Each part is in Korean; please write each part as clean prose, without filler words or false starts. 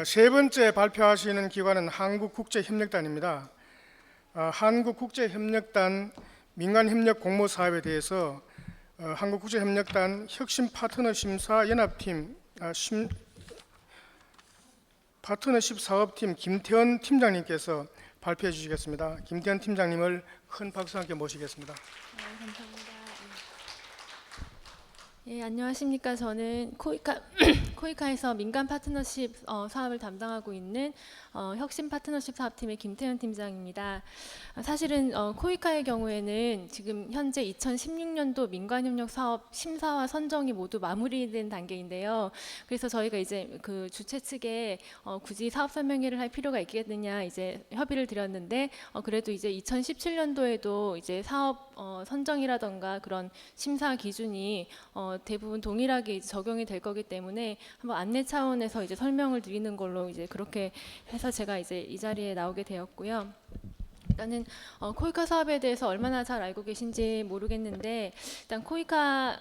세 번째 발표하시는 기관은 한국국제협력단입니다. 한국국제협력단 민간협력 공모 사업에 대해서 한국국제협력단 혁신 파트너 심사 연합팀 파트너십 사업팀 김태원 팀장님께서 발표해 주시겠습니다. 김태원 팀장님을 큰 박수와 함께 모시겠습니다. 감사합니다. 예, 안녕하십니까. 저는 코이카에서 민간 파트너십 사업을 담당하고 있는 혁신 파트너십 사업팀의 김태현 팀장입니다. 사실은 코이카의 경우에는 지금 현재 2016년도 민간협력 사업 심사와 선정이 모두 마무리된 단계인데요. 그래서 저희가 이제 그 주최 측에 굳이 사업 설명회를 할 필요가 있겠느냐 이제 협의를 드렸는데 그래도 이제 2017년도에도 이제 사업 선정이라던가 그런 심사 기준이 대부분 동일하게 이제 적용이 될 거기 때문에 한번 안내 차원에서 이제 설명을 드리는 걸로 이제 그렇게 해서 제가 이제 이 자리에 나오게 되었고요. 일단은 코이카 사업에 대해서 얼마나 잘 알고 계신지 모르겠는데 일단 코이카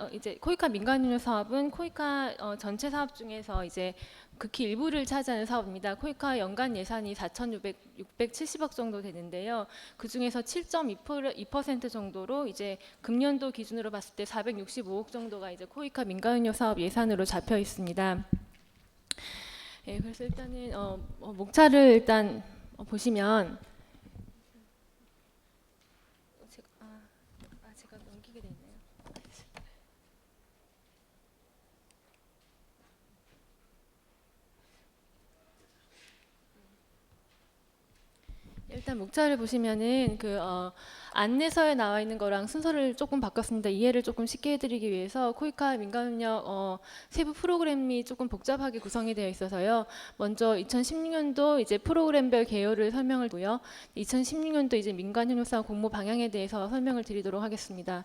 민간협력 사업은 코이카 전체 사업 중에서 이제 극히 일부를 차지하는 사업입니다. 코이카 연간 예산이 4,670억 정도 되는데요. 그 중에서 7.2% 정도로 이제 금년도 기준으로 봤을 때 465억 정도가 이제 코이카 민간협력 사업 예산으로 잡혀 있습니다. 예, 그래서 일단은 목차를 일단 보시면 제가 넘기게 돼 있네요. 일단 목차를 보시면은 그 안내서에 나와 있는 거랑 순서를 조금 바꿨습니다. 이해를 조금 쉽게 해드리기 위해서 코이카 민간협력 세부 프로그램이 조금 복잡하게 구성이 되어 있어서요. 먼저 2016년도 이제 프로그램별 개요를 설명을 두고요. 2016년도 이제 민간협력사업 공모 방향에 대해서 설명을 드리도록 하겠습니다.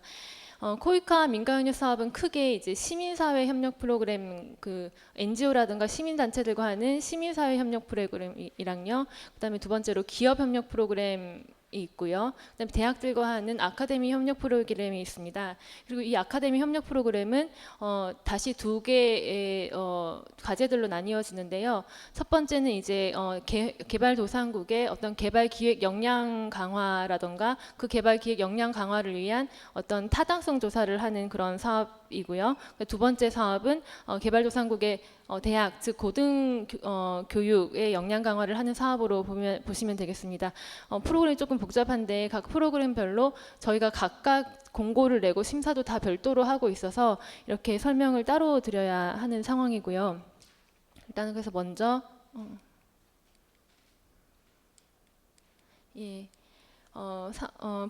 코이카 민간협력 사업은 크게 이제 시민사회 협력 프로그램 그 NGO라든가 시민단체들과 하는 시민사회 협력 프로그램이랑요. 그다음에 두 번째로 기업 협력 프로그램이 있고요. 그다음에 대학들과 하는 아카데미 협력 프로그램이 있습니다. 그리고 이 아카데미 협력 프로그램은 다시 두 개의 과제들로 나뉘어지는데요. 첫 번째는 이제 개발도상국의 어떤 개발 기획 역량 강화라던가 그 개발 기획 역량 강화를 위한 어떤 타당성 조사를 하는 그런 사업이고요. 두 번째 사업은 개발도상국의 대학 즉 고등 교육의 역량 강화를 하는 사업으로 보시면 되겠습니다. 프로그램이 조금 복잡한데 각 프로그램별로 저희가 각각 공고를 내고 심사도 다 별도로 하고 있어서 이렇게 설명을 따로 드려야 하는 상황이고요. 일단은 그래서 먼저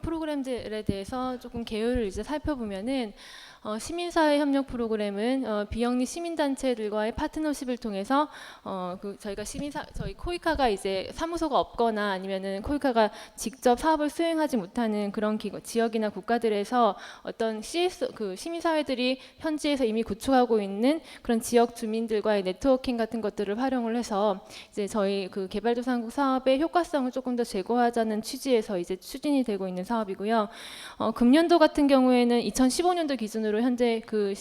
프로그램들에 대해서 조금 개요를 이제 살펴보면은 시민사회 협력 프로그램은 비영리 시민단체들과의 파트너십을 통해서 저희 코이카가 이제 사무소가 없거나 아니면은 코이카가 직접 사업을 수행하지 못하는 그런 지역이나 국가들에서 어떤 시민사회들이 현지에서 이미 구축하고 있는 그런 지역 주민들과의 네트워킹 같은 것들을 활용을 해서 이제 저희 그 개발도상국 사업의 효과성을 조금 더 제고하자는 취지에서 이제 추진이 되고 있는 사업이고요. 금년도 같은 경우에는 2015년도 기준으로 현재 그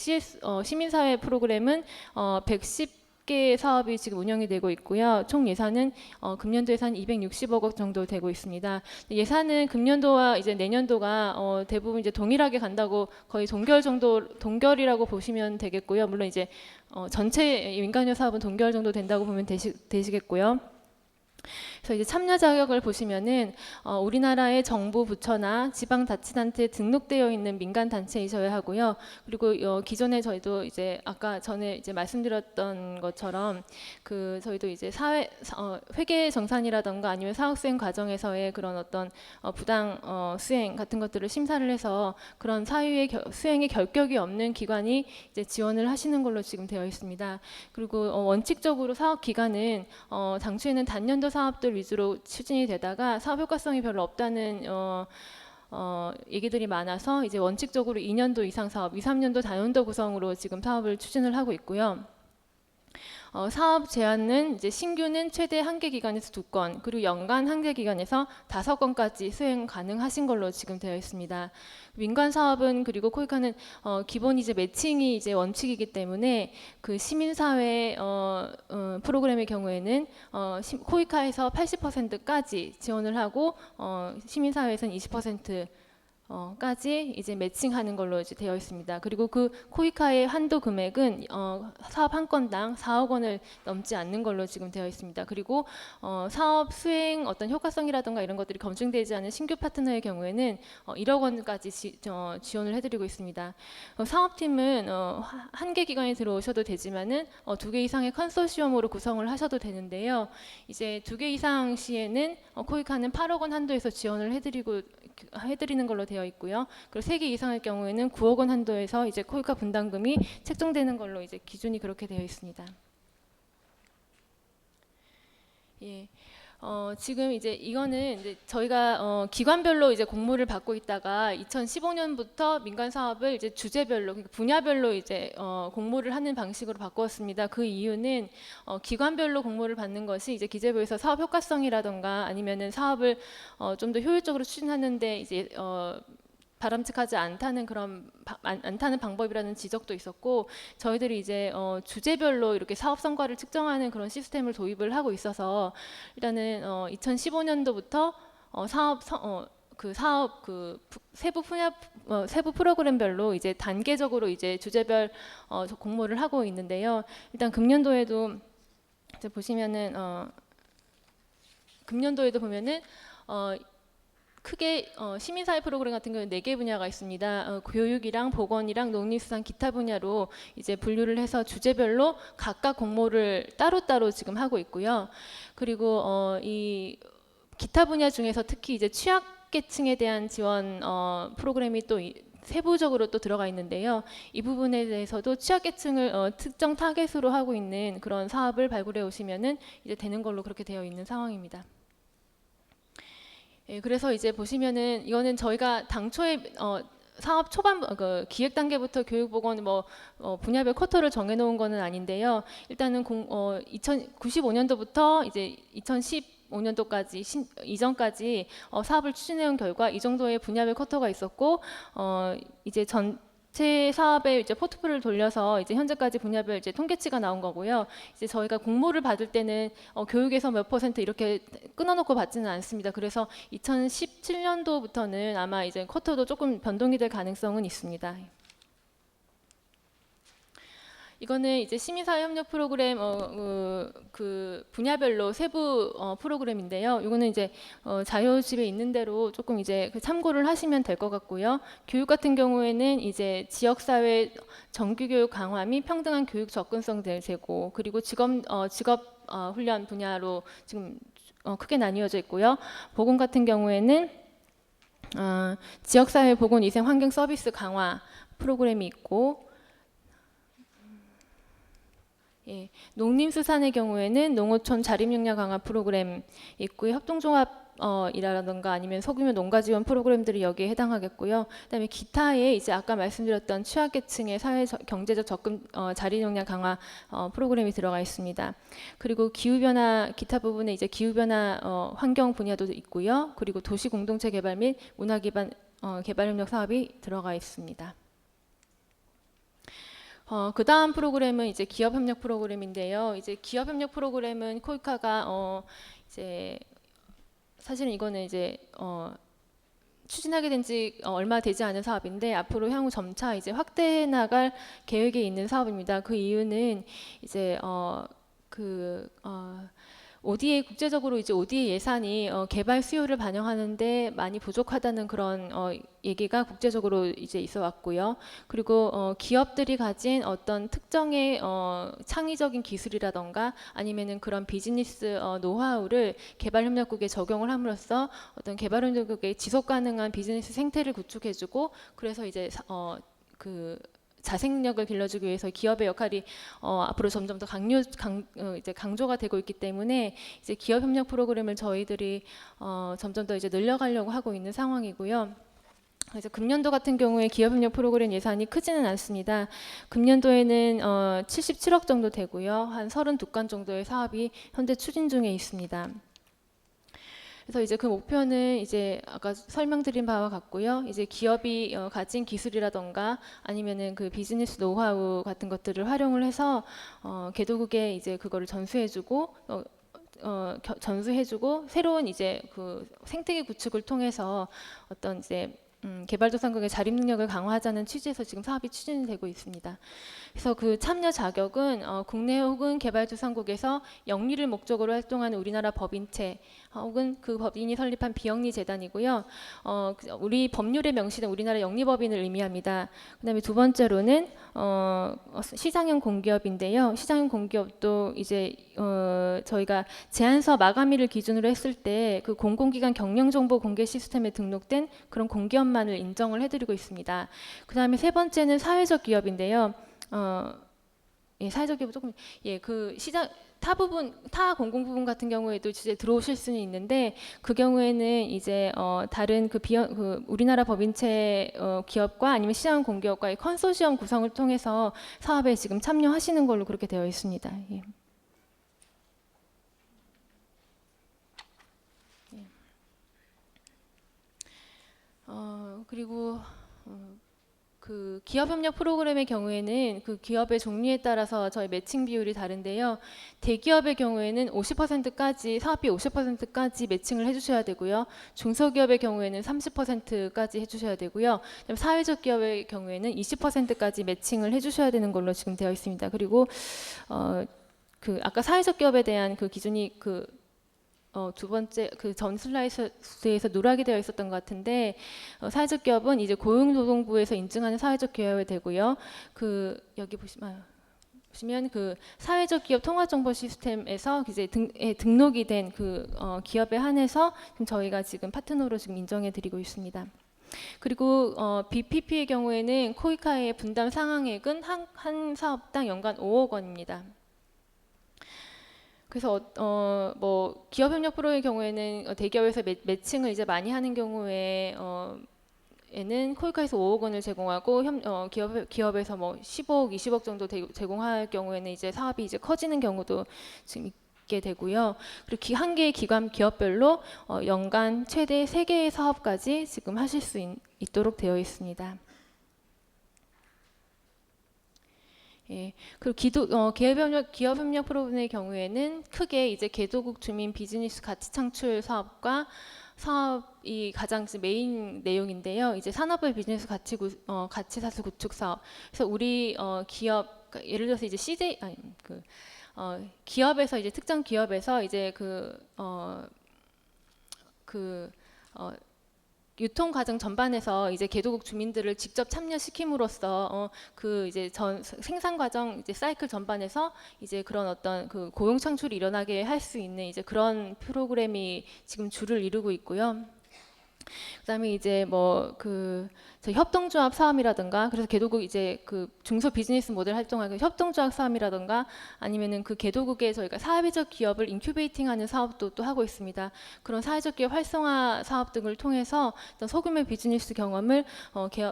시민사회 프로그램은 110개 사업이 지금 운영이 되고 있고요. 총 예산은 금년도 예산 260억 원 정도 되고 있습니다. 예산은 금년도와 이제 내년도가 대부분 이제 동일하게 간다고 거의 동결이라고 보시면 되겠고요. 물론 이제 전체 민간협력 사업은 동결 정도 된다고 보면 되시겠고요. 그래서 이제 참여 자격을 보시면은 우리나라의 정부 부처나 지방자치단체에 등록되어 있는 민간 단체이셔야 하고요. 그리고 기존에 저희도 이제 아까 전에 이제 말씀드렸던 것처럼 그 저희도 이제 회계 정산이라던가 아니면 사업 수행 과정에서의 그런 어떤 부당 수행 같은 것들을 심사를 해서 그런 사유의 수행에 결격이 없는 기관이 이제 지원을 하시는 걸로 지금 되어 있습니다. 그리고 원칙적으로 사업 기간은 당초에는 단년도 사업들 위주로 추진이 되다가 사업 효과성이 별로 없다는 얘기들이 많아서 이제 원칙적으로 2년도 이상 사업, 2, 3년도 단년도 구성으로 지금 사업을 추진을 하고 있고요. 사업 제한은 이제 신규는 최대 한 개 기관에서 2건, 그리고 연간 한 개 기관에서 5건까지 수행 가능하신 걸로 지금 되어 있습니다. 민간 사업은 그리고 코이카는 기본 이제 매칭이 이제 원칙이기 때문에 그 시민사회 프로그램의 경우에는 코이카에서 80%까지 지원을 하고 시민사회에서는 20% 까지 이제 매칭하는 걸로 이제 되어 있습니다. 그리고 그 코이카의 한도 금액은 사업 한 건당 4억 원을 넘지 않는 걸로 지금 되어 있습니다. 그리고 사업 수행 어떤 효과성이라든가 이런 것들이 검증되지 않은 신규 파트너의 경우에는 1억 원까지 지원을 해드리고 있습니다. 사업팀은 한 개 기관에 들어오셔도 되지만은 2개 이상의 컨소시엄으로 구성을 하셔도 되는데요. 이제 2개 이상 시에는 코이카는 8억 원 한도에서 지원을 해드리는 걸로 되어 있고요. 그리고 3개 이상의 경우에는 9억 원 한도에서 이제 코이카 분담금이 책정되는 걸로 이제 기준이 그렇게 되어 있습니다. 예. 지금 이제 이거는 이제 저희가 기관별로 이제 공모를 받고 있다가 2015년부터 민간 사업을 이제 주제별로, 그러니까 분야별로 이제 공모를 하는 방식으로 바꾸었습니다. 그 이유는 기관별로 공모를 받는 것이 이제 기재부에서 사업 효과성이라던가 아니면은 사업을 좀 더 효율적으로 추진하는데 이제 바람직하지 않다는 않다는 방법이라는 지적도 있었고, 저희들이 이제 주제별로 이렇게 사업 성과를 측정하는 그런 시스템을 도입을 하고 있어서 일단은 2015년도부터 세부 프로그램별로 이제 단계적으로 이제 주제별 공모를 하고 있는데요. 일단 금년도에도 이제 보시면은 금년도에도 보면은 크게 시민사회 프로그램 같은 경우는 4개 분야가 있습니다. 교육이랑 보건이랑 농림수산 기타 분야로 이제 분류를 해서 주제별로 각각 공모를 따로따로 지금 하고 있고요. 그리고 이 기타 분야 중에서 특히 이제 취약계층에 대한 지원 프로그램이 또 세부적으로 또 들어가 있는데요. 이 부분에 대해서도 취약계층을 특정 타겟으로 하고 있는 그런 사업을 발굴해 오시면은 이제 되는 걸로 그렇게 되어 있는 상황입니다. 예, 그래서 이제 보시면은 이거는 저희가 당초에 사업 초반 기획 단계부터 교육보건 분야별 쿼터를 정해놓은 거는 아닌데요. 일단은 2095년도부터 이제 2015년도까지 이전까지 사업을 추진해온 결과 이 정도의 분야별 쿼터가 있었고 이제 전체 사업의 이제 포트폴리오를 돌려서 이제 현재까지 분야별 이제 통계치가 나온 거고요. 이제 저희가 공모를 받을 때는 교육에서 몇 % 이렇게 끊어놓고 받지는 않습니다. 그래서 2017년도부터는 아마 이제 쿼터도 조금 변동이 될 가능성은 있습니다. 이거는 이제 시민사회 협력 프로그램 그 분야별로 세부 프로그램인데요. 이거는 이제 자료집에 있는 대로 조금 이제 참고를 하시면 될 것 같고요. 교육 같은 경우에는 이제 지역사회 정규교육 강화 및 평등한 교육 접근성 제고, 그리고 직업 훈련 분야로 지금 크게 나뉘어져 있고요. 보건 같은 경우에는 지역사회 보건 위생 환경 서비스 강화 프로그램이 있고, 예, 농림수산의 경우에는 농어촌 자립역량 강화 프로그램 있고요. 협동종합이라든가 아니면 소규모 농가 지원 프로그램들이 여기에 해당하겠고요. 그다음에 기타에 이제 아까 말씀드렸던 취약계층의 사회 경제적 접근 자립역량 강화 프로그램이 들어가 있습니다. 그리고 기후변화 기타 부분에 이제 기후변화 환경 분야도 있고요. 그리고 도시 공동체 개발 및 문화 기반 개발협력 사업이 들어가 있습니다. 그 다음 프로그램은 이제 기업협력 프로그램인데요. 이제 기업협력 프로그램은 코이카가 이제 사실은 이거는 이제 추진하게 된 지 얼마 되지 않은 사업인데 앞으로 향후 점차 이제 확대해 나갈 계획에 있는 사업입니다. 그 이유는 이제 ODA 국제적으로 이제 ODA 예산이 개발 수요를 반영하는데 많이 부족하다는 그런 얘기가 국제적으로 이제 있어 왔고요. 그리고 기업들이 가진 어떤 특정의 창의적인 기술이라던가 아니면은 그런 비즈니스 노하우를 개발협력국에 적용을 함으로써 어떤 개발협력국의 지속 가능한 비즈니스 생태를 구축해주고, 그래서 이제 자생력을 길러주기 위해서 기업의 역할이 앞으로 점점 더 이제 강조가 되고 있기 때문에 이제 기업 협력 프로그램을 저희들이 점점 더 이제 늘려가려고 하고 있는 상황이고요. 그래서 금년도 같은 경우에 기업협력 프로그램 예산이 크지는 않습니다. 금년도에는 77억 정도 되고요. 한 32건 정도의 사업이 현재 추진 중에 있습니다. 그래서 이제 그 목표는 이제 아까 설명드린 바와 같고요. 이제 기업이 가진 기술이라던가 아니면은 그 비즈니스 노하우 같은 것들을 활용을 해서 개도국에 이제 그거를 전수해주고 새로운 이제 그 생태계 구축을 통해서 어떤 이제 개발도상국의 자립 능력을 강화하자는 취지에서 지금 사업이 추진되고 있습니다. 그래서 그 참여 자격은 국내 혹은 개발도상국에서 영리를 목적으로 활동하는 우리나라 법인체 혹은 그 법인이 설립한 비영리 재단이고요. 우리 법률에 명시된 우리나라 영리법인을 의미합니다. 그다음에 두 번째로는 시장형 공기업인데요. 시장형 공기업도 이제 저희가 제안서 마감일을 기준으로 했을 때 그 공공기관 경영정보 공개 시스템에 등록된 그런 공기업만을 인정을 해드리고 있습니다. 그다음에 세 번째는 사회적 기업인데요. 예, 사회적 기업 조금 그 시장 타 공공 부분 같은 경우에도 이제 들어오실 수는 있는데 그 경우에는 이제 다른 그 우리나라 법인체 기업과 아니면 시장 공기업과의 컨소시엄 구성을 통해서 사업에 지금 참여하시는 걸로 그렇게 되어 있습니다. 예. 그리고 그 기업협력 프로그램의 경우에는 그 기업의 종류에 따라서 저희 매칭 비율이 다른데요. 대기업의 경우에는 50%까지 사업비 50%까지 매칭을 해주셔야 되고요. 중소기업의 경우에는 30%까지 해주셔야 되고요. 사회적 기업의 경우에는 20%까지 매칭을 해주셔야 되는 걸로 지금 되어 있습니다. 그리고 그 아까 사회적 기업에 대한 그 기준이 두 번째 그 전 슬라이드에서 누락이 되어 있었던 것 같은데 사회적 기업은 이제 고용노동부에서 인증하는 사회적 기업이 되고요. 그 여기 보시면 그 사회적 기업 통합정보 시스템에서 이제 등록이 된 그 기업에 한해서 지금 저희가 지금 파트너로 지금 인정해 드리고 있습니다. 그리고 BPP의 경우에는 코이카의 분담 상환액은 한 사업당 연간 5억 원입니다. 그래서 뭐 기업협력 프로의 경우에는 대기업에서 매칭을 이제 많이 하는 경우에 에는 코이카에서 5억 원을 제공하고 기업에서 뭐 15억, 20억 정도 제공할 경우에는 이제 사업이 이제 커지는 경우도 지금 있게 되고요. 그리고 한 개의 기업별로 연간 최대 3개의 사업까지 지금 하실 수 있도록 되어 있습니다. 예, 그리고 기업협력 프로그램의 경우에는 크게 이제 개도국 주민 비즈니스 가치 창출 사업과 사업이 가장 메인 내용인데요. 이제 산업의 비즈니스 가치 사슬 구축 사업. 그래서 우리 기업 예를 들어서 이제 기업에서 이제 특정 기업에서 이제 유통 과정 전반에서 이제 개도국 주민들을 직접 참여시킴으로써 그 이제 생산 과정 이제 사이클 전반에서 이제 그런 어떤 그 고용 창출이 일어나게 할 수 있는 이제 그런 프로그램이 지금 주를 이루고 있고요. 그다음에 이제 뭐 저희 협동조합 사업이라든가 그래서 개도국 이제 그 중소 비즈니스 모델 활동하는 협동조합 사업이라든가 아니면은 그 개도국에 저희가 사회적 기업을 인큐베이팅하는 사업도 또 하고 있습니다. 그런 사회적 기업 활성화 사업 등을 통해서 어떤 소규모 비즈니스 경험을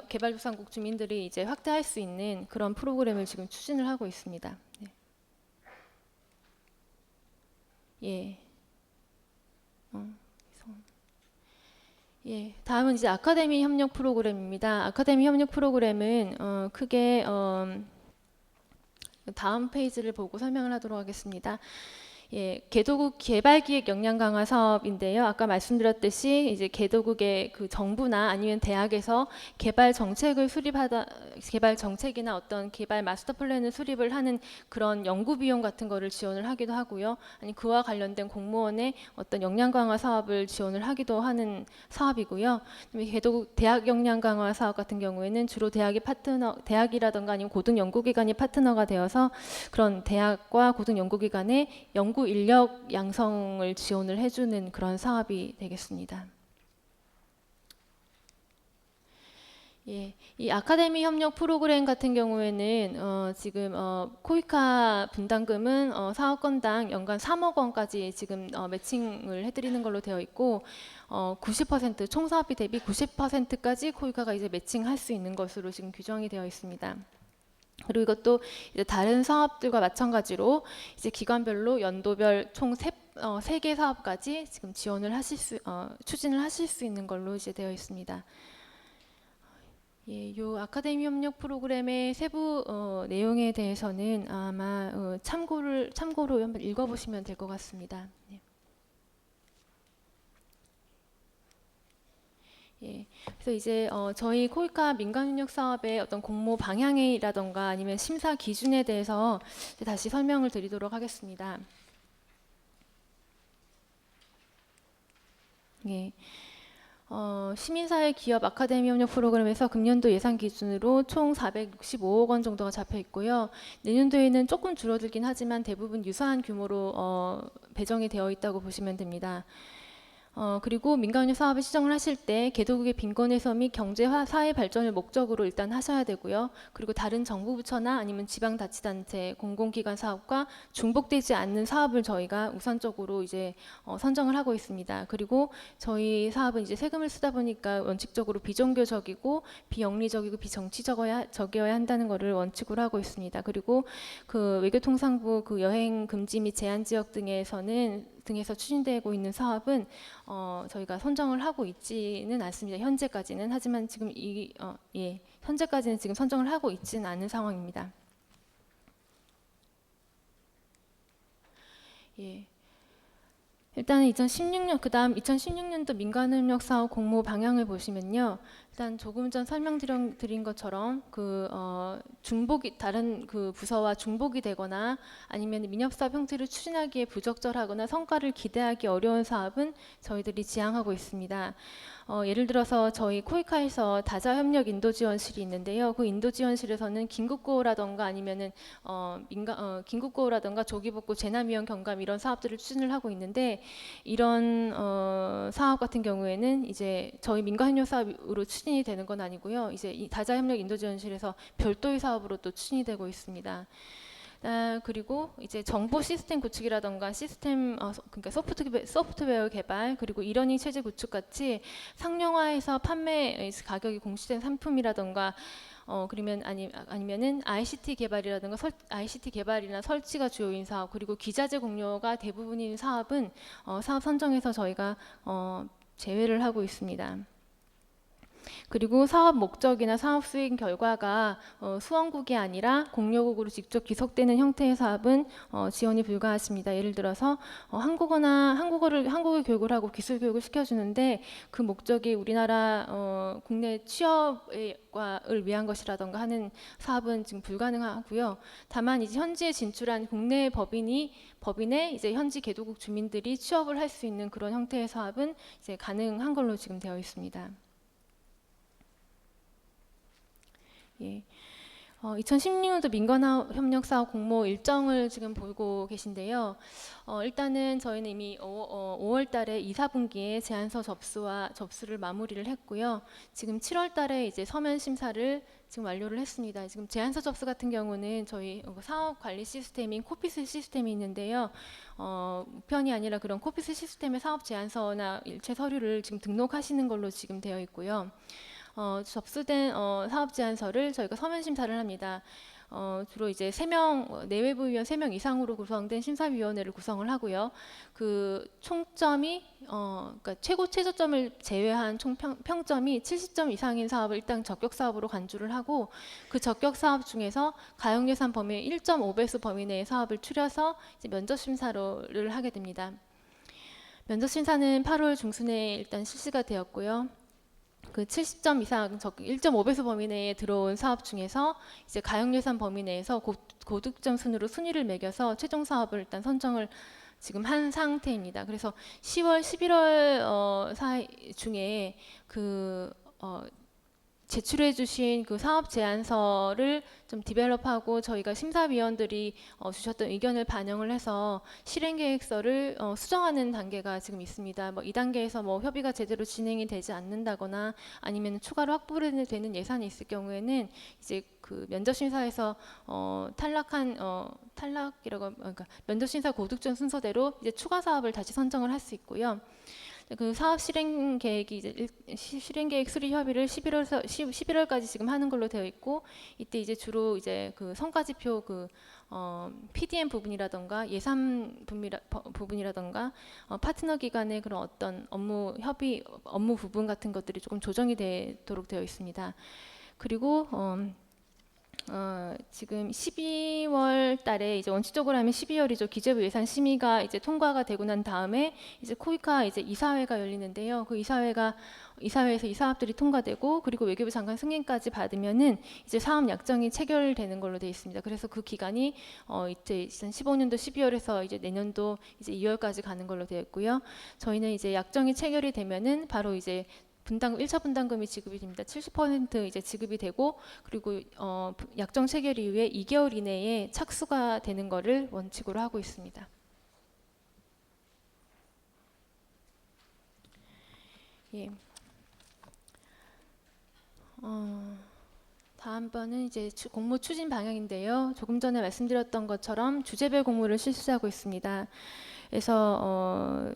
개발도상국 주민들이 이제 확대할 수 있는 그런 프로그램을 지금 추진을 하고 있습니다. 네. 예. 예, 다음은 이제 아카데미 협력 프로그램입니다. 아카데미 협력 프로그램은 크게 다음 페이지를 보고 설명을 하도록 하겠습니다. 예, 개도국 개발기획 역량 강화 사업인데요. 아까 말씀드렸듯이 이제 개도국의 그 정부나 아니면 대학에서 개발 정책이나 어떤 개발 마스터 플랜을 수립을 하는 그런 연구 비용 같은 거를 지원을 하기도 하고요. 아니 그와 관련된 공무원의 어떤 역량 강화 사업을 지원을 하기도 하는 사업이고요. 개도국 대학 역량 강화 사업 같은 경우에는 주로 대학이라든가 아니면 고등 연구기관이 파트너가 되어서 그런 대학과 고등 연구기관의 연구 인력 양성을 지원을 해주는 그런 사업이 되겠습니다. 예, 이 아카데미 협력 프로그램 같은 경우에는 지금 코이카 분담금은 사업 건당 연간 3억 원까지 지금 매칭을 해드리는 걸로 되어 있고 90% 총사업비 대비 90%까지 코이카가 이제 매칭할 수 있는 것으로 지금 규정이 되어 있습니다. 그리고 이것도 이제 다른 사업들과 마찬가지로 이제 기관별로 연도별 총 3개 사업까지 지금 지원을 추진을 하실 수 있는 걸로 이제 되어 있습니다. 예, 요 아카데미 협력 프로그램의 세부 내용에 대해서는 아마 참고로 한번 읽어보시면 될 것 같습니다. 네. 예, 그래서 이제 저희 코이카 민간협력 사업의 어떤 공모 방향이라던가 아니면 심사 기준에 대해서 다시 설명을 드리도록 하겠습니다. 예. 시민사회 기업 아카데미 협력 프로그램에서 금년도 예산 기준으로 총 465억 원 정도가 잡혀 있고요. 내년도에는 조금 줄어들긴 하지만 대부분 유사한 규모로 배정이 되어 있다고 보시면 됩니다. 그리고 민간협력 사업을 시정을 하실 때 개도국의 빈곤해소 및 경제화 사회 발전을 목적으로 일단 하셔야 되고요. 그리고 다른 정부 부처나 아니면 지방자치단체, 공공기관 사업과 중복되지 않는 사업을 저희가 우선적으로 이제 선정을 하고 있습니다. 그리고 저희 사업은 이제 세금을 쓰다 보니까 원칙적으로 비종교적이고 비영리적이고 비정치적이어야 한다는 것을 원칙으로 하고 있습니다. 그리고 그 외교통상부 그 여행 금지 및 제한 지역 등에서 추진되고 있는 사업은 저희가 선정을 하고 있지는 않습니다. 현재까지는. 하지만 지금 현재까지는 지금 선정을 하고 있지는 않은 상황입니다. 예. 일단 2016년 그다음 2016년도 민간협력 사업 공모 방향을 보시면요. 일단 조금 전 설명드린 것처럼 중복이 다른 그 부서와 중복이 되거나 아니면 민협사업 형태를 추진하기에 부적절하거나 성과를 기대하기 어려운 사업은 저희들이 지향하고 있습니다. 예를 들어서 저희 코이카에서 다자협력 인도지원실이 있는데요. 그 인도지원실에서는 긴급구호라던가 아니면은 긴급구호라던가 조기복구 재난위험 경감 이런 사업들을 추진을 하고 있는데 이런 사업 같은 경우에는 이제 저희 민간협력 사업으로 추진이 되는 건 아니고요. 이제 이 다자협력 인도지원실에서 별도의 사업으로 또 추진이 되고 있습니다. 그리고 이제 정보 시스템 구축이라던가 그러니까 소프트웨어 개발 그리고 이러닝 체제 구축 같이 상용화해서 판매 가격이 공시된 상품이라던가 그러면 아니면은 ICT 개발이나 설치가 주요인 사업 그리고 기자재 공유가 대부분인 사업은 사업 선정에서 저희가 제외를 하고 있습니다. 그리고 사업 목적이나 사업 수익 결과가 수원국이 아니라 공여국으로 직접 귀속되는 형태의 사업은 지원이 불가하십니다. 예를 들어서 한국어 교육을 하고 기술 교육을 시켜주는데 그 목적이 우리나라 국내 취업을 위한 것이라던가 하는 사업은 지금 불가능하고요. 다만 이제 현지에 진출한 국내 법인의 이제 현지 개도국 주민들이 취업을 할 수 있는 그런 형태의 사업은 이제 가능한 걸로 지금 되어 있습니다. 예. 2016년도 민간협력 사업 공모 일정을 지금 보고 계신데요. 일단은 저희는 이미 5월 달에 2, 4분기에 제안서 접수를 마무리를 했고요. 지금 7월 달에 이제 서면 심사를 지금 완료를 했습니다. 지금 제안서 접수 같은 경우는 저희 사업 관리 시스템인 코피스 시스템이 있는데요. 우편이 아니라 그런 코피스 시스템의 사업 제안서나 일체 서류를 지금 등록하시는 걸로 지금 되어 있고요. 접수된 사업 제안서를 저희가 서면 심사를 합니다. 주로 이제 내외부위원 3명 이상으로 구성된 심사위원회를 구성을 하고요. 그 총점이 그러니까 최저점을 제외한 총 평점이 70점 이상인 사업을 일단 적격 사업으로 간주를 하고 그 적격 사업 중에서 가용 예산 범위 1.5배수 범위 내의 사업을 추려서 이제 면접 심사를 하게 됩니다. 면접 심사는 8월 중순에 일단 실시가 되었고요. 그 70점 이상 1.5배수 범위 내에 들어온 사업 중에서 이제 가용 예산 범위 내에서 고득점 순으로 순위를 매겨서 최종 사업을 일단 선정을 지금 한 상태입니다. 그래서 10월, 11월 사이 중에 제출해 주신 그 사업 제안서를 좀 디벨롭하고 저희가 심사위원들이 주셨던 의견을 반영을 해서 실행 계획서를 수정하는 단계가 지금 있습니다. 뭐 이 단계에서 뭐 협의가 제대로 진행이 되지 않는다거나 아니면 추가로 확보되는 예산이 있을 경우에는 이제 그 면접 심사에서 탈락이라고 그러니까 면접 심사 고득점 순서대로 이제 추가 사업을 다시 선정을 할 수 있고요. 그 사업 실행 계획이 이제 실행 계획 수립 협의를 11월까지 지금 하는 걸로 되어 있고, 이때 이제 주로 이제 그 성과 지표 그 PDM 부분이라던가 예산 부분이라던가 파트너 기관의 그런 어떤 업무 협의 업무 부분 같은 것들이 조금 조정이 되도록 되어 있습니다. 그리고 지금 12월 달에 이제 원칙적으로 하면 12월이죠. 기재부 예산 심의가 이제 통과가 되고 난 다음에 이제 코이카 이제 이사회가 열리는데요. 그 이사회에서 이 사업들이 통과되고 그리고 외교부 장관 승인까지 받으면은 이제 사업 약정이 체결되는 걸로 되어 있습니다. 그래서 그 기간이 이제 2015년도 12월에서 이제 내년도 이제 2월까지 가는 걸로 되어 있고요. 저희는 이제 약정이 체결이 되면은 바로 이제 1차 분담금이 지급이 됩니다. 70% 이제 지급이 되고, 그리고 약정 체결 이후에 2개월 이내에 착수가 되는 것을 원칙으로 하고 있습니다. 예. 다음번은 이제 공모 추진 방향인데요. 조금 전에 말씀드렸던 것처럼 주제별 공모를 실시하고 있습니다. 그래서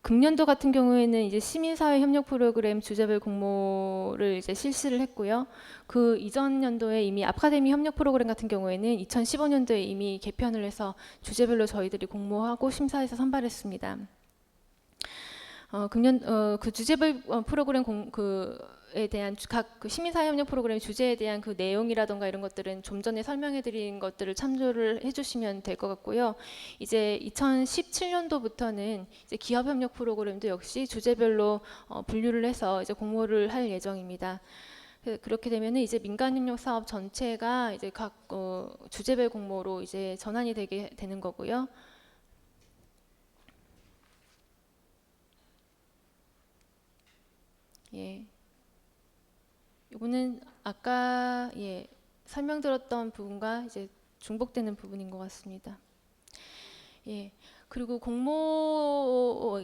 금년도 같은 경우에는 이제 시민사회 협력 프로그램 주제별 공모를 이제 실시를 했고요. 그 이전 연도에 이미 아카데미 협력 프로그램 같은 경우에는 2015년도에 이미 개편을 해서 주제별로 저희들이 공모하고 심사해서 선발했습니다. 그 주제별 프로그램 에 대한 각 그 시민사회협력 프로그램 주제에 대한 그 내용이라던가 이런 것들은 좀 전에 설명해드린 것들을 참조를 해주시면 될 것 같고요. 이제 2017년도부터는 이제 기업협력 프로그램도 역시 주제별로 분류를 해서 이제 공모를 할 예정입니다. 그렇게 되면은 이제 민간협력 사업 전체가 이제 각 주제별 공모로 이제 전환이 되게 되는 거고요. 예. 이거는 아까 설명드렸던 부분과 이제 중복되는 부분인 것 같습니다. 예. 그리고 공모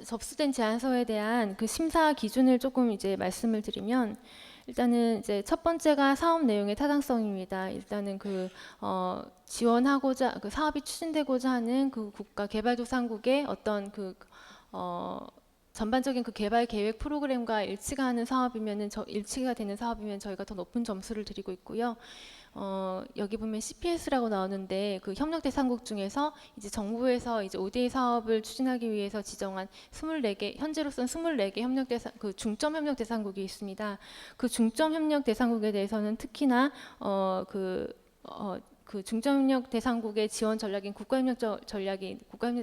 접수된 제안서에 대한 그 심사 기준을 조금 이제 말씀을 드리면, 일단은 이제 첫 번째가 사업 내용의 타당성입니다. 일단은 지원하고자 그 사업이 추진되고자 하는 그 국가 개발도상국의 어떤 전반적인 그 개발 계획 프로그램과 일치가 하는 사업이면은 일치가 되는 사업이면 저희가 더 높은 점수를 드리고 있고요. 여기 보면 CPS라고 나오는데 그 협력 대상국 중에서 이제 정부에서 이제 ODA 사업을 추진하기 위해서 지정한 24개, 현재로서는 24개 중점 협력 대상국이 있습니다. 그 중점 협력 대상국에 대해서는 특히나 그 중점협력 대상국의 지원 전략인 국가협력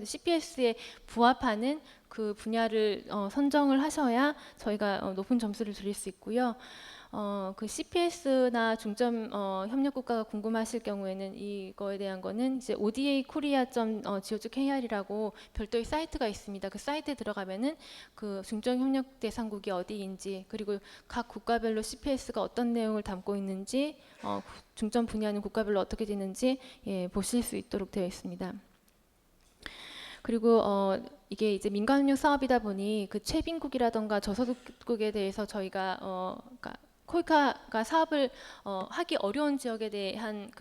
CPS에 부합하는 그 분야를 선정을 하셔야 저희가 높은 점수를 드릴 수 있고요. 그 CPS나 중점 협력 국가가 궁금하실 경우에는 이거에 대한 거는 이제 odakorea.go.kr이라고 별도의 사이트가 있습니다. 그 사이트에 들어가면은 그 중점 협력 대상국이 어디인지, 그리고 각 국가별로 CPS가 어떤 내용을 담고 있는지, 중점 분야는 국가별로 어떻게 되는지 보실 수 있도록 되어 있습니다. 그리고 이게 이제 민간협력 사업이다 보니 그 최빈국이라던가 저소득국에 대해서 저희가 그러니까 코이카가 사업을 하기 어려운 지역에 대한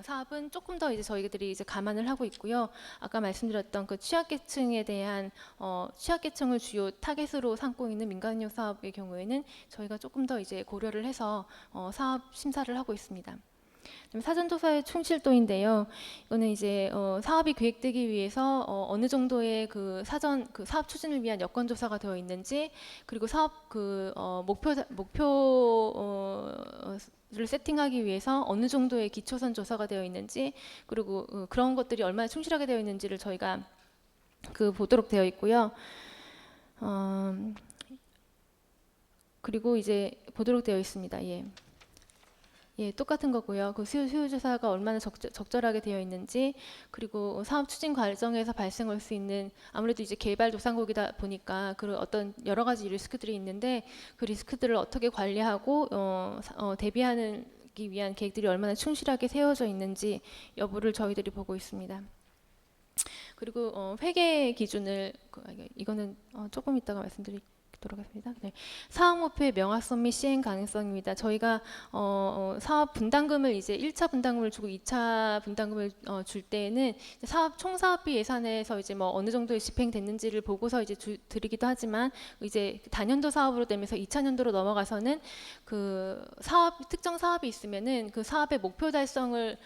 사업은 조금 더 이제 저희들이 이제 감안을 하고 있고요. 아까 말씀드렸던 그 취약계층에 대한 취약계층을 주요 타겟으로 삼고 있는 민간협력 사업의 경우에는 저희가 조금 더 이제 고려를 해서 사업 심사를 하고 있습니다. 사전조사의 충실도인데요. 이거는 이제 사업이 계획되기 위해서 어느 정도의 그 사업 추진을 위한 여건 조사가 되어 있는지, 그리고 사업 목표를 세팅하기 위해서 어느 정도의 기초선 조사가 되어 있는지, 그리고 그런 것들이 얼마나 충실하게 되어 있는지를 저희가 보도록 되어 있고요. 그리고 이제 보도록 되어 있습니다. 예. 예, 똑같은 거고요. 그 수요조사가 얼마나 적절하게 되어 있는지, 그리고 사업 추진 과정에서 발생할 수 있는, 아무래도 이제 개발도상국이다 보니까 그 어떤 여러 가지 리스크들이 있는데 그 리스크들을 어떻게 관리하고 대비하는 기 위한 계획들이 얼마나 충실하게 세워져 있는지 여부를 저희들이 보고 있습니다. 그리고 회계 기준을 이거는 조금 이따가 말씀드리도록 하겠습니다. 네. 사업 목표의 명확성 및 시행 가능성입니다. 저희가 사업 분담금을 이제 1차 분담금을 주고 2차 분담금을 줄 때에는 사업 총 사업비 예산에서 이제 뭐 어느 정도 집행됐는지를 보고서 이제 드리기도 하지만 이제 단연도 사업으로 되면서 2차 년도로 넘어가서는 그 특정 사업이 있으면은 그 사업의 목표 달성을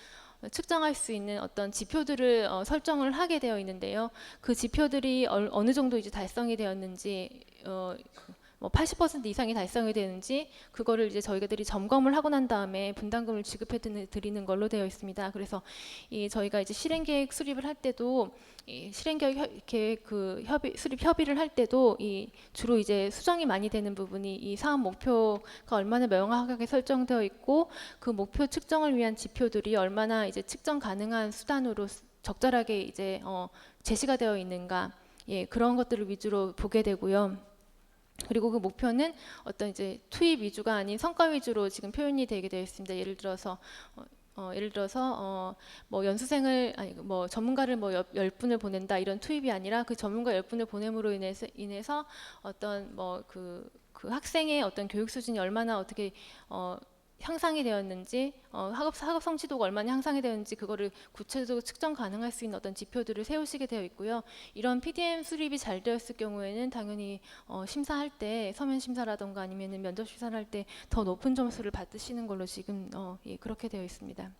측정할 수 있는 어떤 지표들을 설정을 하게 되어 있는데요. 그 지표들이 어느 정도 이제 달성이 되었는지, 뭐 80% 이상이 달성이 되는지 그거를 이제 저희들이 점검을 하고 난 다음에 분담금을 지급해 드리는 걸로 되어 있습니다. 그래서 저희가 이제 실행계획 수립을 할 때도 실행계획 수립 협의를 할 때도 주로 이제 수정이 많이 되는 부분이 이 사업 목표가 얼마나 명확하게 설정되어 있고 그 목표 측정을 위한 지표들이 얼마나 이제 측정 가능한 수단으로 적절하게 이제 제시가 되어 있는가, 예, 그런 것들을 위주로 보게 되고요. 그리고 그 목표는 어떤 이제 투입 위주가 아닌 성과 위주로 지금 표현이 되게 되어 있습니다. 예를 들어서 뭐 연수생을 아니 뭐 전문가를 뭐 10분을 보낸다 이런 투입이 아니라 그 전문가 10분을 보냄으로 인해서 어떤 뭐 그 학생의 어떤 교육 수준이 얼마나 어떻게 향상이 되었는지, 학업 성취도가 얼마나 향상이 되었는지 그거를 구체적으로 측정 가능할 수 있는 어떤 지표들을 세우시게 되어 있고요. 이런 PDM 수립이 잘 되었을 경우에는 당연히 심사할 때 서면 심사라던가 아니면은 면접 심사를 할 때 더 높은 점수를 받으시는 걸로 지금 예, 그렇게 되어 있습니다.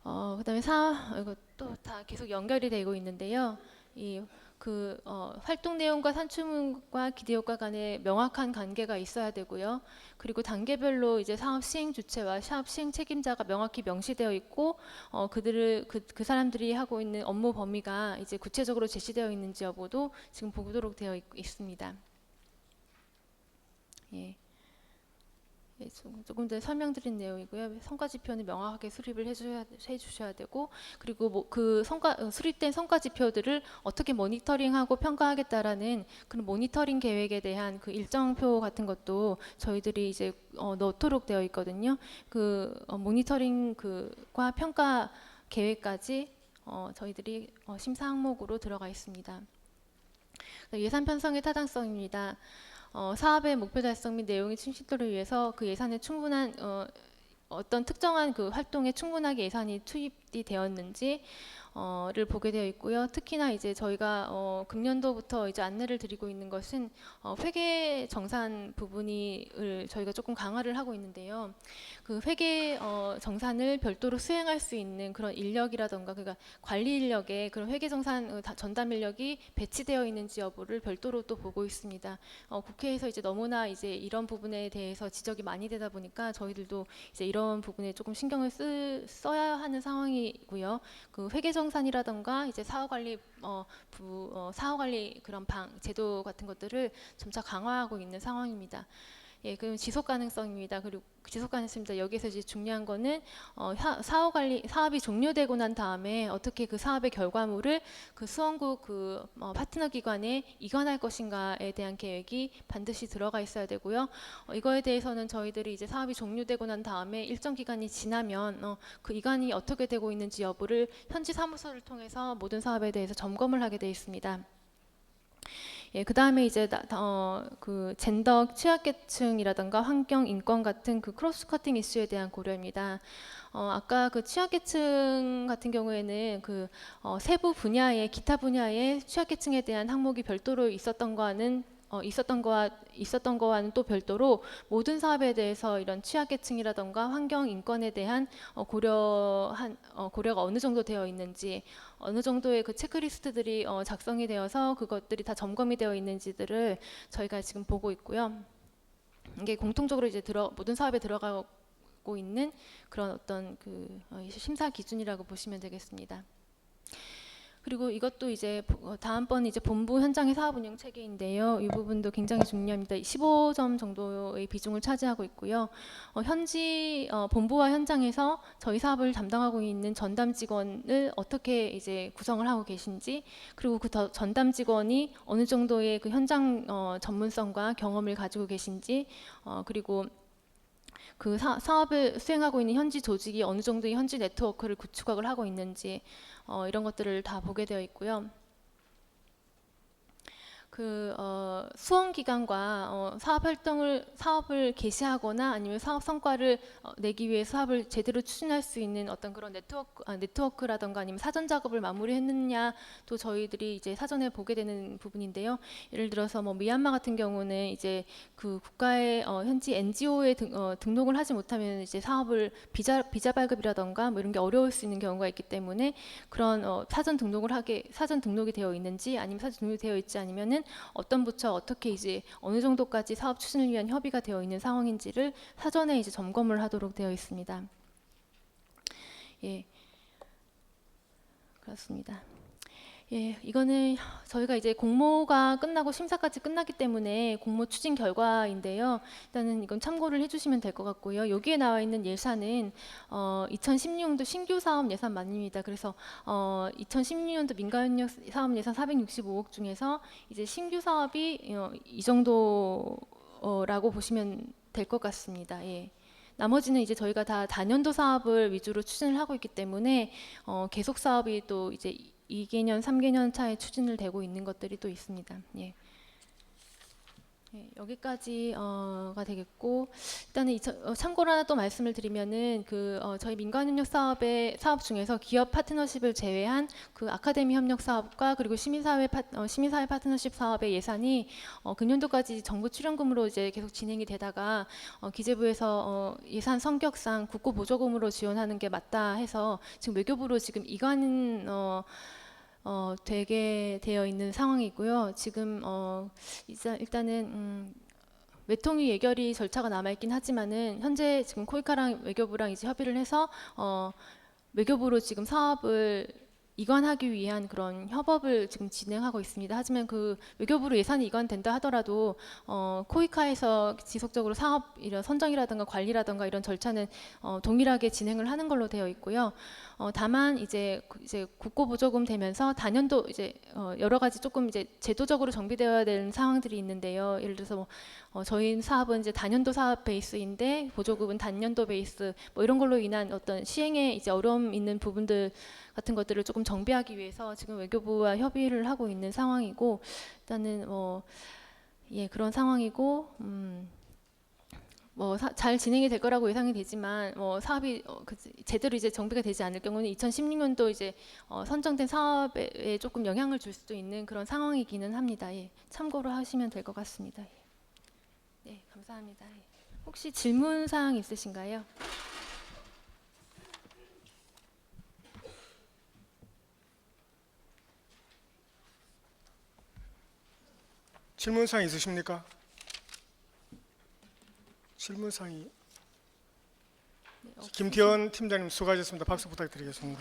그다음에 이거 또 다 계속 연결이 되고 있는데요. 활동 내용과 산출물과 기대 효과 간에 명확한 관계가 있어야 되고요. 그리고 단계별로 이제 사업 시행 주체와 사업 시행 책임자가 명확히 명시되어 있고, 그 사람들이 하고 있는 업무 범위가 이제 구체적으로 제시되어 있는지 여부도 지금 보도록 되어 있습니다. 예. 예, 조금 더 설명드린 내용이고요. 성과 지표는 명확하게 수립을 해주셔야 되고, 그리고 뭐 그 수립된 성과 지표들을 어떻게 모니터링하고 평가하겠다라는 그런 모니터링 계획에 대한 그 일정표 같은 것도 저희들이 이제 넣도록 되어 있거든요. 그 모니터링과 평가 계획까지 저희들이 심사 항목으로 들어가 있습니다. 예산 편성의 타당성입니다. 사업의 목표 달성 및 내용의 충실도를 위해서 그 예산에 충분한 어떤 특정한 그 활동에 충분하게 예산이 투입이 되었는지 를 보게 되어 있고요. 특히나 이제 저희가 금년도부터 이제 안내를 드리고 있는 것은 회계 정산 부분을 저희가 조금 강화를 하고 있는데요. 그 회계 정산을 별도로 수행할 수 있는 그런 인력이라던가 그러니까 관리 인력에 그런 회계 정산 전담 인력이 배치되어 있는지 여부를 별도로 또 보고 있습니다. 국회에서 이제 너무나 이제 이런 부분에 대해서 지적이 많이 되다 보니까 저희들도 이제 이런 부분에 조금 신경을 써야 하는 상황이고요. 그 회계 정산이라던가 이제 사후관리 사후관리 그런 제도 같은 것들을 점차 강화하고 있는 상황입니다. 예, 그럼 지속 가능성입니다. 그리고 지속 가능성입니다. 여기서 이제 중요한 거는 사업이 종료되고 난 다음에 어떻게 그 사업의 결과물을 그 수원국 파트너 기관에 이관할 것인가에 대한 계획이 반드시 들어가 있어야 되고요. 이거에 대해서는 저희들이 이제 사업이 종료되고 난 다음에 일정 기간이 지나면 그 이관이 어떻게 되고 있는지 여부를 현지 사무소를 통해서 모든 사업에 대해서 점검을 하게 되어 있습니다. 예, 그 다음에 이제 그 젠더 취약계층이라든가 환경, 인권 같은 그 크로스 커팅 이슈에 대한 고려입니다. 아까 그 취약계층 같은 경우에는 그 세부 분야의 기타 분야의 취약계층에 대한 항목이 별도로 있었던 거와는 또 별도로 모든 사업에 대해서 이런 취약계층이라던가 환경 인권에 대한 고려가 어느 정도 되어 있는지, 어느 정도의 그 체크리스트들이 작성이 되어서 그것들이 다 점검이 되어 있는지들을 저희가 지금 보고 있고요. 이게 공통적으로 이제 모든 사업에 들어가고 있는 그런 어떤 그 심사 기준이라고 보시면 되겠습니다. 그리고 이것도 이제 다음번 이제 본부 현장의 사업 운영 체계인데요. 이 부분도 굉장히 중요합니다. 15점 정도의 비중을 차지하고 있고요. 현지 본부와 현장에서 저희 사업을 담당하고 있는 전담 직원을 어떻게 이제 구성을 하고 계신지, 그리고 그 전담 직원이 어느 정도의 그 현장 전문성과 경험을 가지고 계신지, 그리고 그 사업을 수행하고 있는 현지 조직이 어느 정도의 현지 네트워크를 구축을 하고 있는지 이런 것들을 다 보게 되어 있고요. 그 수험 기간과 사업을 개시하거나 아니면 사업 성과를 내기 위해 사업을 제대로 추진할 수 있는 어떤 그런 네트워크라던가 아니면 사전 작업을 마무리했느냐, 또 저희들이 이제 사전에 보게 되는 부분인데요. 예를 들어서 뭐 미얀마 같은 경우는 이제 그 국가의 현지 NGO에 등록을 하지 못하면 이제 사업을 비자 발급이라던가 뭐 이런 게 어려울 수 있는 경우가 있기 때문에 그런 사전 등록이 되어 있는지, 아니면 사전 등록이 되어 있지 않으면은 어떤 부처 어떻게 이제 어느 정도까지 사업 추진을 위한 협의가 되어 있는 상황인지를 사전에 이제 점검을 하도록 되어 있습니다. 예, 그렇습니다. 예, 이거는 저희가 이제 공모가 끝나고 심사까지 끝났기 때문에 공모 추진 결과인데요. 일단은 이건 참고를 해주시면 될 것 같고요. 여기에 나와 있는 예산은 2016년도 신규 사업 예산만입니다. 그래서 2016년도 민간협력 사업 예산 465억 중에서 이제 신규 사업이 이 정도라고 보시면 될 것 같습니다. 예. 나머지는 이제 저희가 다 단연도 사업을 위주로 추진을 하고 있기 때문에 계속 사업이 또 이제 2개년, 3개년 차에 추진을 되고 있는 것들이 또 있습니다. 예. 예, 여기까지가 되겠고, 일단은 참고로 하나 또 말씀을 드리면은 저희 민간협력 사업 중에서 기업 파트너십을 제외한 그 아카데미 협력 사업과 그리고 시민사회 파트너십 사업의 예산이 금년도까지 정부 출연금으로 이제 계속 진행이 되다가 기재부에서 예산 성격상 국고 보조금으로 지원하는 게 맞다 해서 지금 외교부로 지금 이관 되게 되어 있는 상황이고요. 지금 일단은 외통위 예결위 절차가 남아 있긴 하지만은 현재 지금 코이카랑 외교부랑 이제 협의를 해서 외교부로 지금 사업을 이관하기 위한 그런 협업을 지금 진행하고 있습니다. 하지만 그 외교부로 예산이 이관된다 하더라도 코이카에서 지속적으로 사업 이런 선정이라든가 관리라든가 이런 절차는 동일하게 진행을 하는 걸로 되어 있고요. 다만 이제 국고 보조금 되면서 단연도 이제 여러 가지 조금 이제 제도적으로 정비되어야 되는 상황들이 있는데요. 예를 들어서 저희 사업은 이제 단연도 사업 베이스인데 보조금은 단연도 베이스 뭐 이런 걸로 인한 어떤 시행에 이제 어려움 있는 부분들 같은 것들을 조금 정비하기 위해서 지금 외교부와 협의를 하고 있는 상황이고, 일단은 예, 그런 상황이고 잘 진행이 될 거라고 예상이 되지만 사업이 제대로 이제 정비가 되지 않을 경우는 2016년도 이제 선정된 사업에 조금 영향을 줄 수도 있는 그런 상황이기는 합니다. 예, 참고로 하시면 될 것 같습니다. 예. 네, 감사합니다. 예. 혹시 질문 사항 있으신가요? 질문사항 있으십니까? 질문사항이 네, 김태현 팀장님 수고하셨습니다. 박수 부탁드리겠습니다.